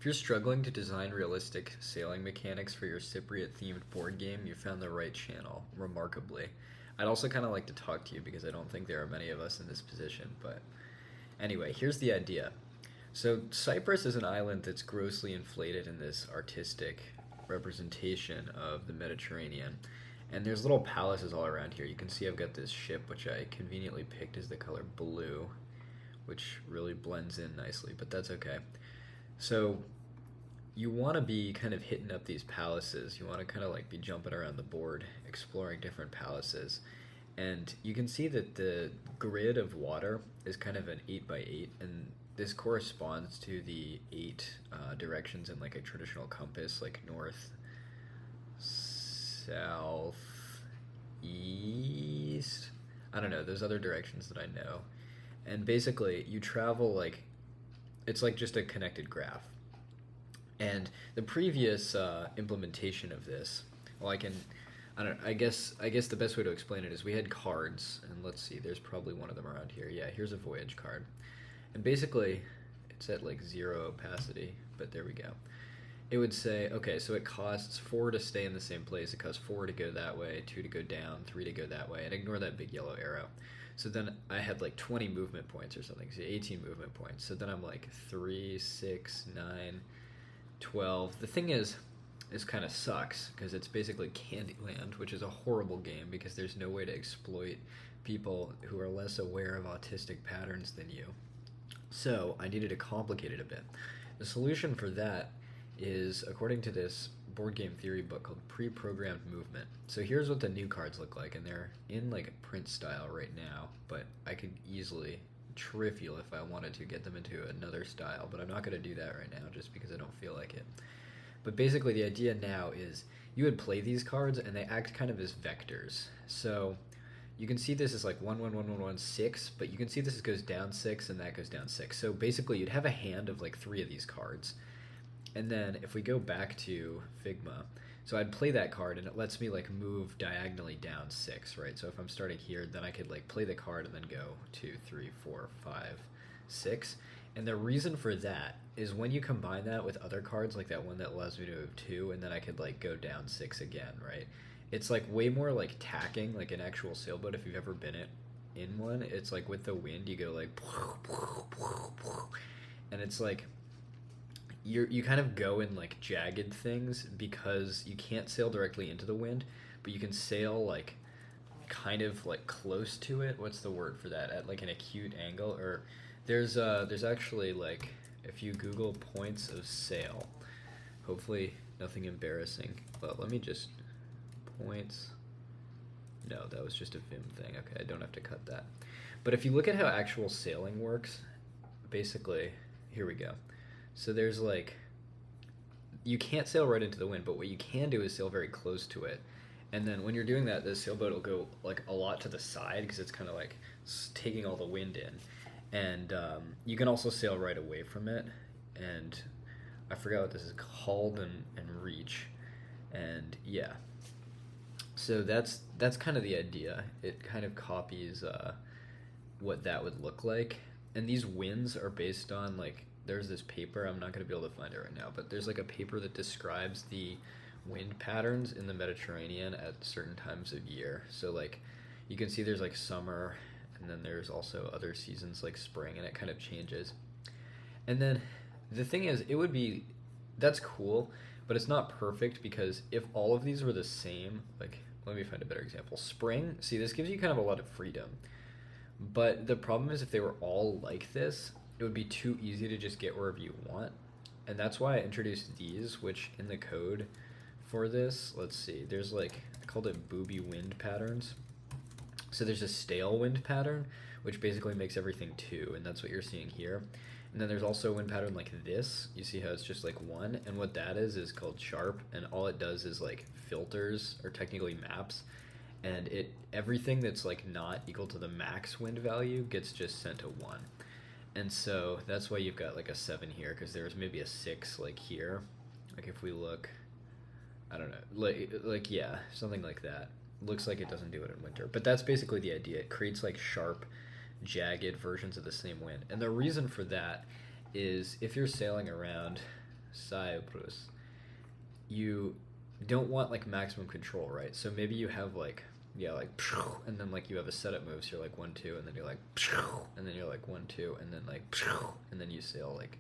If you're struggling to design realistic sailing mechanics for your Cypriot themed board game, you found the right channel, remarkably. I'd also kind of like to talk to you because I don't think there are many of us in this position, but anyway, here's the idea. So, Cyprus is an island that's grossly inflated in this artistic representation of the Mediterranean. And there's little palaces all around here. You can see I've got this ship, which I conveniently picked as the color blue, which really blends in nicely, but that's okay. So, you want to be kind of hitting up these palaces. You want to kind of like be jumping around the board, exploring different palaces. And you can see that the grid of water is kind of an 8 by 8, and this corresponds to the eight directions in like a traditional compass, like north, south, east. I don't know, those other directions that I know. And basically, you travel like it's like just a connected graph. And the previous implementation of this, well, I don't. I guess the best way to explain it is we had cards, and let's see. There's probably one of them around here. Yeah, here's a voyage card, and basically, it's at like 0 opacity. But there we go. It would say, okay, so it costs 4 to stay in the same place. It costs 4 to go that way, 2 to go down, 3 to go that way, and ignore that big yellow arrow. So then I had like 20 movement points or something. So 18 movement points. So then I'm like 3, 6, 9, 12. The thing is, this kind of sucks because it's basically Candyland, which is a horrible game because there's no way to exploit people who are less aware of autistic patterns than you. So I needed to complicate it a bit. The solution for that is, according to this board game theory book called Pre-Programmed Movement. So here's what the new cards look like, and they're in like print style right now, but I could easily, trivial if I wanted to, get them into another style, but I'm not going to do that right now just because I don't feel like it. But basically the idea now is you would play these cards and they act kind of as vectors. So you can see this is like 1 1 1 1 1 6, but you can see this goes down 6 and that goes down 6. So basically you'd have a hand of like 3 of these cards. And then if we go back to Figma, so I'd play that card and it lets me like move diagonally down 6, right? So if I'm starting here, then I could like play the card and then go 2, 3, 4, 5, 6. And the reason for that is when you combine that with other cards, like that one that allows me to move 2, and then I could like go down 6 again, right? It's like way more like tacking, like an actual sailboat. If you've ever been in one, it's like with the wind, you go like, and it's like you kind of go in like jagged things because you can't sail directly into the wind, but you can sail like kind of like close to it. What's the word for that? At like an acute angle. Or there's actually like, if you Google points of sail, hopefully nothing embarrassing, but let me just points. No, that was just a Vim thing. Okay, I don't have to cut that. But if you look at how actual sailing works, basically, here we go. So there's like, you can't sail right into the wind, but what you can do is sail very close to it. And then when you're doing that, the sailboat will go like a lot to the side because it's kind of like taking all the wind in. And you can also sail right away from it. And I forgot what this is called, and reach. And yeah. So that's kind of the idea. It kind of copies what that would look like. And these winds are based on like, there's this paper, I'm not going to be able to find it right now, but there's like a paper that describes the wind patterns in the Mediterranean at certain times of year. So like you can see there's like summer, and then there's also other seasons like spring, and it kind of changes. And then the thing is, that's cool, but it's not perfect because if all of these were the same, like let me find a better example. Spring, see, this gives you kind of a lot of freedom. But the problem is if they were all like this, it would be too easy to just get wherever you want. And that's why I introduced these, which in the code for this, let's see, there's like, I called it booby wind patterns. So there's a stale wind pattern, which basically makes everything 2, and that's what you're seeing here. And then there's also a wind pattern like this. You see how it's just like 1, and what that is called sharp, and all it does is like filters, or technically maps, and everything that's like not equal to the max wind value gets just sent to 1. And so that's why you've got like a 7 here, because there's maybe a 6 like here. Like if we look, I don't know, like yeah, something like that. Looks like it doesn't do it in winter, but that's basically the idea. It creates like sharp, jagged versions of the same wind. And the reason for that is if you're sailing around Cyprus, you don't want like maximum control, right? So maybe you have like, yeah, like, and then like you have a setup move, so you're like 1-2, and then you're like, and then you're like 1-2, and then like, and then you sail like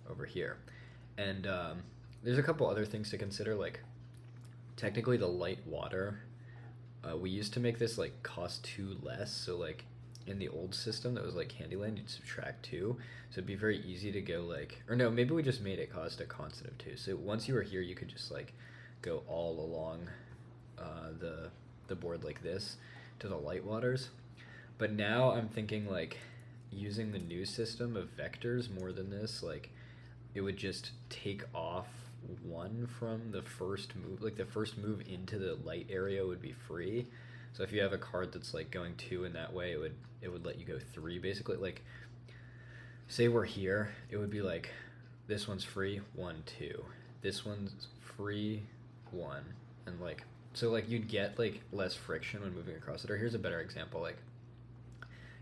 over here. And there's a couple other things to consider, like technically the light water. We used to make this like cost 2 less, so like in the old system that was like Candyland, you'd subtract 2, so it'd be very easy to go like, or no, maybe we just made it cost a constant of 2. So once you were here, you could just like go all along the board like this to the light waters. But now I'm thinking like using the new system of vectors more than this, like it would just take off 1 from the first move. Like the first move into the light area would be free. So if you have a card that's like going 2 in that way, it would let you go 3 basically. Like say we're here, it would be like this one's free, 1, 2. This one's free, 1, and like so like you'd get like less friction when moving across it. Or here's a better example, like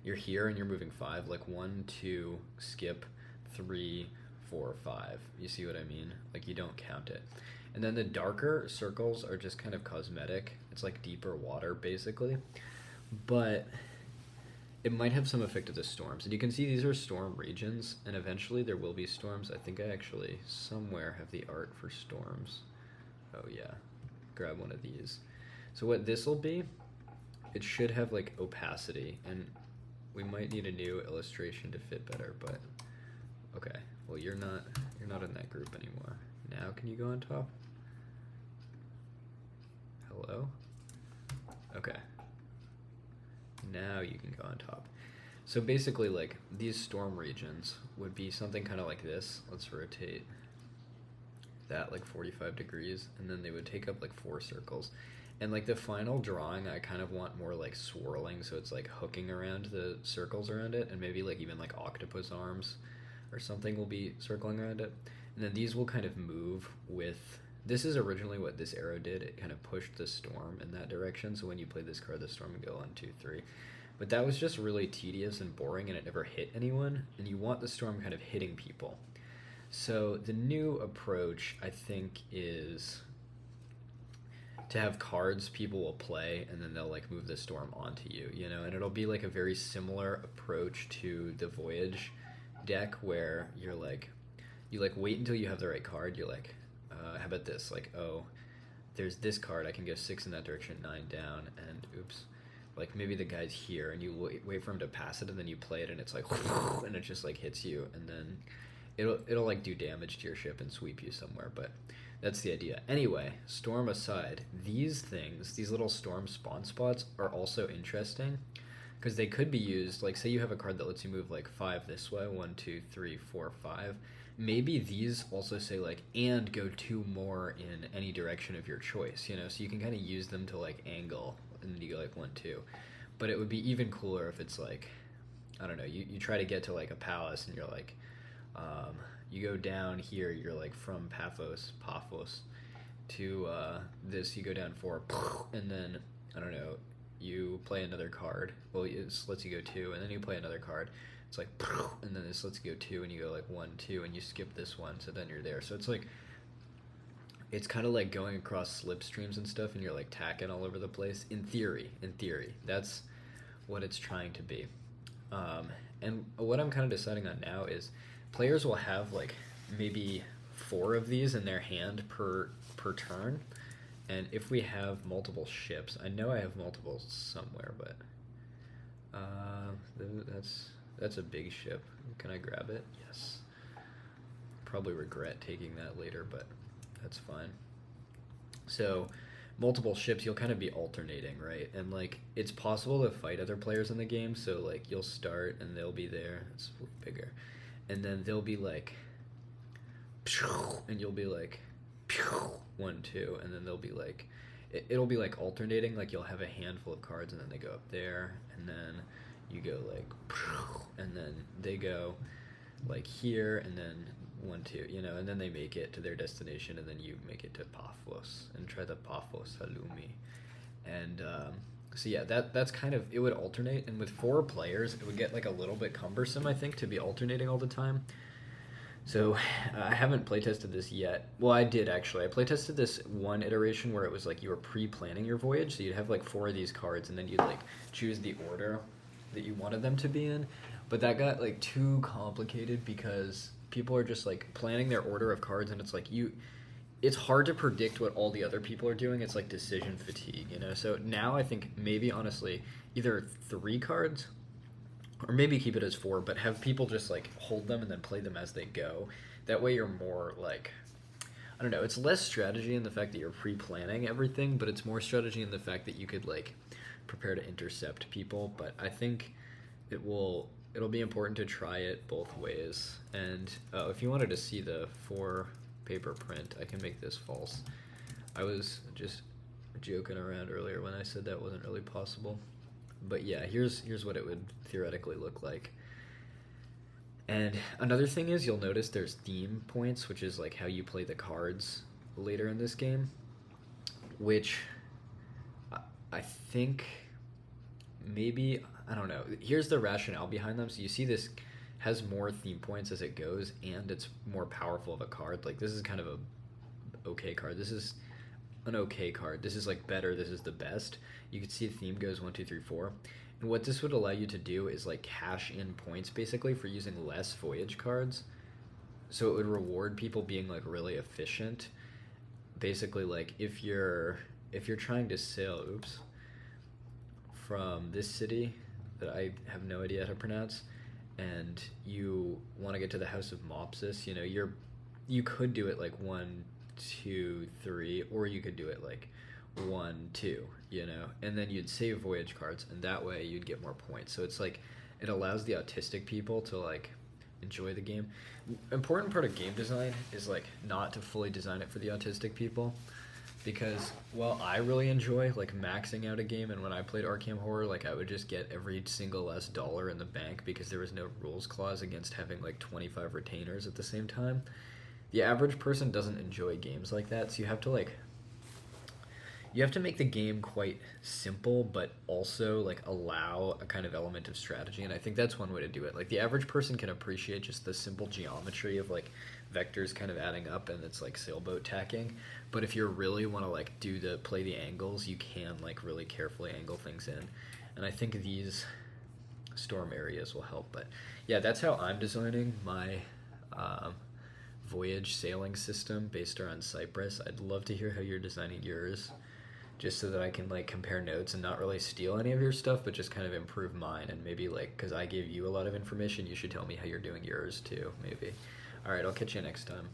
you're here and you're moving 5, like 1, 2, skip, 3, 4, 5. You see what I mean? Like you don't count it. And then the darker circles are just kind of cosmetic. It's like deeper water basically, but it might have some effect of the storms. And you can see these are storm regions, and eventually there will be storms. I think I actually somewhere have the art for storms. Oh yeah, grab one of these. So what this will be, it should have like opacity, and we might need a new illustration to fit better, but okay. Well, you're not in that group anymore. Now can you go on top? Hello? Okay. Now you can go on top. So basically like these storm regions would be something kind of like this. Let's rotate that like 45 degrees, and then they would take up like 4 circles. And like the final drawing, I kind of want more like swirling, so it's like hooking around the circles around it, and maybe like even like octopus arms or something will be circling around it. And then these will kind of move with, this is originally what this arrow did. It kind of pushed the storm in that direction, so when you play this card, the storm would go 1, 2, 3. But that was just really tedious and boring, and it never hit anyone, and you want the storm kind of hitting people. So the new approach, I think, is to have cards people will play, and then they'll like move the storm onto you, you know, and it'll be like a very similar approach to the Voyage deck, where you're like, you like wait until you have the right card. You're like, how about this? Like, oh, there's this card. I can go 6 in that direction, 9 down, and oops, like maybe the guy's here, and you wait for him to pass it, and then you play it, and it's like, and it just like hits you, and then it'll like do damage to your ship and sweep you somewhere. But that's the idea. Anyway, storm aside, these things, these little storm spawn spots are also interesting, because they could be used, like say you have a card that lets you move like 5 this way, 1, 2, 3, 4, 5. Maybe these also say like, and go 2 more in any direction of your choice, you know, so you can kind of use them to like angle, and then you go like 1, 2. But it would be even cooler if it's like, I don't know, you try to get to like a palace, and you're like, you go down here, you're like from Paphos to this, you go down 4, and then, I don't know, you play another card. Well, it lets you go 2, and then you play another card. It's like, and then this lets you go 2, and you go like 1, 2, and you skip this one, so then you're there. So it's like, it's kind of like going across slipstreams and stuff, and you're like tacking all over the place. In theory, that's what it's trying to be. And what I'm kind of deciding on now is players will have like maybe 4 of these in their hand per turn. And if we have multiple ships, I know I have multiple somewhere, but that's a big ship. Can I grab it? Yes. Probably regret taking that later, but that's fine. So multiple ships, you'll kind of be alternating, right? And like it's possible to fight other players in the game, so like you'll start and they'll be there. It's way bigger. And then they'll be like, and you'll be like 1, 2, and then they'll be like, it'll be like alternating. Like you'll have a handful of cards, and then they go up there, and then you go like, and then they go like here, and then 1, 2, you know, and then they make it to their destination, and then you make it to Paphos and try the Paphos halloumi. And so yeah, that's kind of, it would alternate, and with 4 players it would get like a little bit cumbersome, I think, to be alternating all the time. So I haven't playtested this yet. Well, I did actually. I playtested this one iteration where it was like you were pre-planning your voyage, so you'd have like four of these cards, and then you'd like choose the order that you wanted them to be in. But that got like too complicated because people are just like planning their order of cards, and it's like it's hard to predict what all the other people are doing. It's like decision fatigue, you know. So now I think maybe honestly either three cards or maybe keep it as four, but have people just like hold them and then play them as they go. That way you're more like, I don't know, it's less strategy in the fact that you're pre-planning everything, but it's more strategy in the fact that you could like prepare to intercept people. But I think it'll be important to try it both ways. And if you wanted to see the 4 paper print, I can make this false. I was just joking around earlier when I said that wasn't really possible. But yeah, here's what it would theoretically look like. And another thing is you'll notice there's theme points, which is like how you play the cards later in this game, which I think maybe, I don't know. Here's the rationale behind them. So you see this has more theme points as it goes, and it's more powerful of a card. Like this is kind of a okay card. This is an okay card. This is like better. This is the best. You can see the theme goes 1, 2, 3, 4. And what this would allow you to do is like cash in points basically for using less voyage cards. So it would reward people being like really efficient. Basically, like if you're trying to sail, from this city that I have no idea how to pronounce, and you want to get to the House of Mopsus, you know, you could do it like 1, 2, 3, or you could do it like 1, 2, you know, and then you'd save voyage cards, and that way you'd get more points. So it's like it allows the autistic people to like enjoy the game. Important part of game design is like not to fully design it for the autistic people, because while I really enjoy like maxing out a game, and when I played Arkham Horror, like I would just get every single last dollar in the bank because there was no rules clause against having like 25 retainers at the same time. The average person doesn't enjoy games like that, so you have to make the game quite simple, but also like allow a kind of element of strategy. And I think that's one way to do it. Like the average person can appreciate just the simple geometry of like vectors kind of adding up, and it's like sailboat tacking. But if you really want to like play the angles, you can like really carefully angle things in. And I think these storm areas will help. But yeah, that's how I'm designing my voyage sailing system based around Cyprus. I'd love to hear how you're designing yours, just so that I can like compare notes and not really steal any of your stuff, but just kind of improve mine. And maybe like, because I gave you a lot of information, you should tell me how you're doing yours too, maybe. All right, I'll catch you next time.